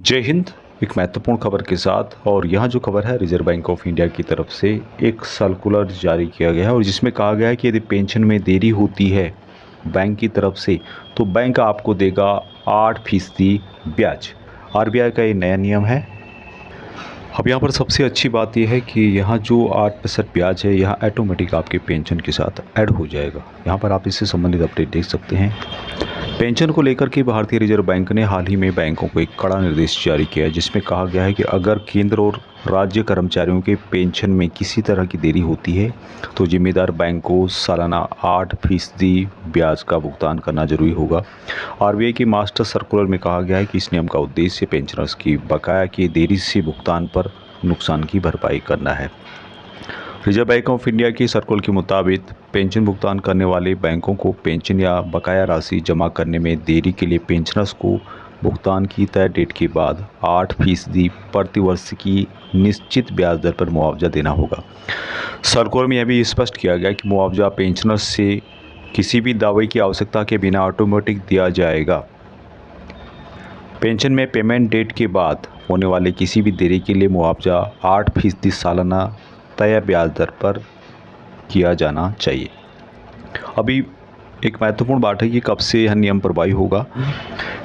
जय हिंद। एक महत्वपूर्ण खबर के साथ, और यहाँ जो खबर है रिजर्व बैंक ऑफ इंडिया की तरफ से एक सर्कुलर जारी किया गया है और जिसमें कहा गया है कि यदि पेंशन में देरी होती है बैंक की तरफ से तो बैंक आपको देगा 8% ब्याज। आरबीआई का ये नया नियम है। अब यहाँ पर सबसे अच्छी बात यह है कि यहाँ जो 8% ब्याज है यहाँ ऑटोमेटिक आपके पेंशन के साथ ऐड हो जाएगा। यहाँ पर आप इससे संबंधित अपडेट देख सकते हैं। पेंशन को लेकर के भारतीय रिजर्व बैंक ने हाल ही में बैंकों को एक कड़ा निर्देश जारी किया है, जिसमें कहा गया है कि अगर केंद्र और राज्य कर्मचारियों के पेंशन में किसी तरह की देरी होती है तो जिम्मेदार बैंक को सालाना 8% ब्याज का भुगतान करना जरूरी होगा। आरबीआई के मास्टर सर्कुलर में कहा गया है कि इस नियम का उद्देश्य पेंशनर्स की बकाया के देरी से भुगतान पर नुकसान की भरपाई करना है। रिजर्व बैंक ऑफ इंडिया की सर्कुलर के मुताबिक पेंशन भुगतान करने वाले बैंकों को पेंशन या बकाया राशि जमा करने में देरी के लिए पेंशनर्स को भुगतान की तय डेट के बाद 8% प्रति वर्ष की निश्चित ब्याज दर पर मुआवजा देना होगा। सर्कुलर में यह भी स्पष्ट किया गया कि मुआवजा पेंशनर्स से किसी भी दावे की आवश्यकता के बिना ऑटोमेटिक दिया जाएगा। पेंशन में पेमेंट डेट के बाद होने वाले किसी भी देरी के लिए मुआवजा 8% सालाना तय ब्याज दर पर किया जाना चाहिए। अभी एक महत्वपूर्ण बात है कि कब से यह नियम प्रभावी होगा।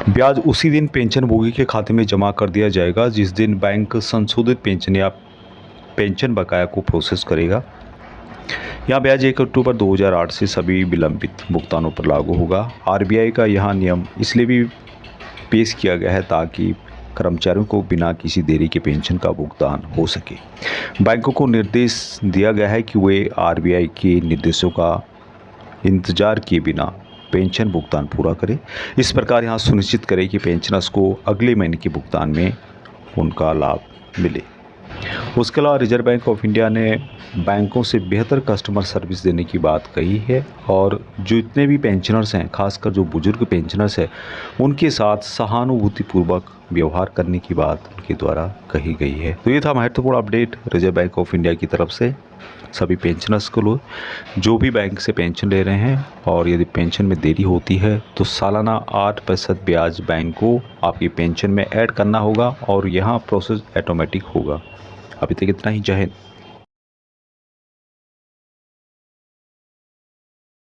ब्याज उसी दिन पेंशनभोगी के खाते में जमा कर दिया जाएगा जिस दिन बैंक संशोधित पेंशन या पेंशन बकाया को प्रोसेस करेगा। यह ब्याज 1 अक्टूबर 2008 से सभी विलंबित भुगतानों पर लागू होगा। आरबीआई का यह नियम इसलिए भी पेश किया गया है ताकि कर्मचारियों को बिना किसी देरी के पेंशन का भुगतान हो सके। बैंकों को निर्देश दिया गया है कि वे आरबीआई के निर्देशों का इंतजार किए बिना पेंशन भुगतान पूरा करें। इस प्रकार यहाँ सुनिश्चित करें कि पेंशनर्स को अगले महीने के भुगतान में उनका लाभ मिले। उसके अलावा रिजर्व बैंक ऑफ इंडिया ने बैंकों से बेहतर कस्टमर सर्विस देने की बात कही है और जो इतने भी पेंशनर्स हैं, खासकर जो बुजुर्ग पेंशनर्स हैं, उनके साथ सहानुभूतिपूर्वक व्यवहार करने की बात उनके द्वारा कही गई है। तो ये था महत्वपूर्ण update reserve bank of India की तरफ से सभी पेंशनर्स को। लोग जो भी बैंक से पेंशन ले रहे हैं और यदि पेंशन में देरी होती है तो सालाना 8% ब्याज बैंक को आपकी पेंशन में ऐड करना होगा और यहाँ प्रोसेस ऑटोमेटिक होगा। अभी तक इतना ही। जय हिंद।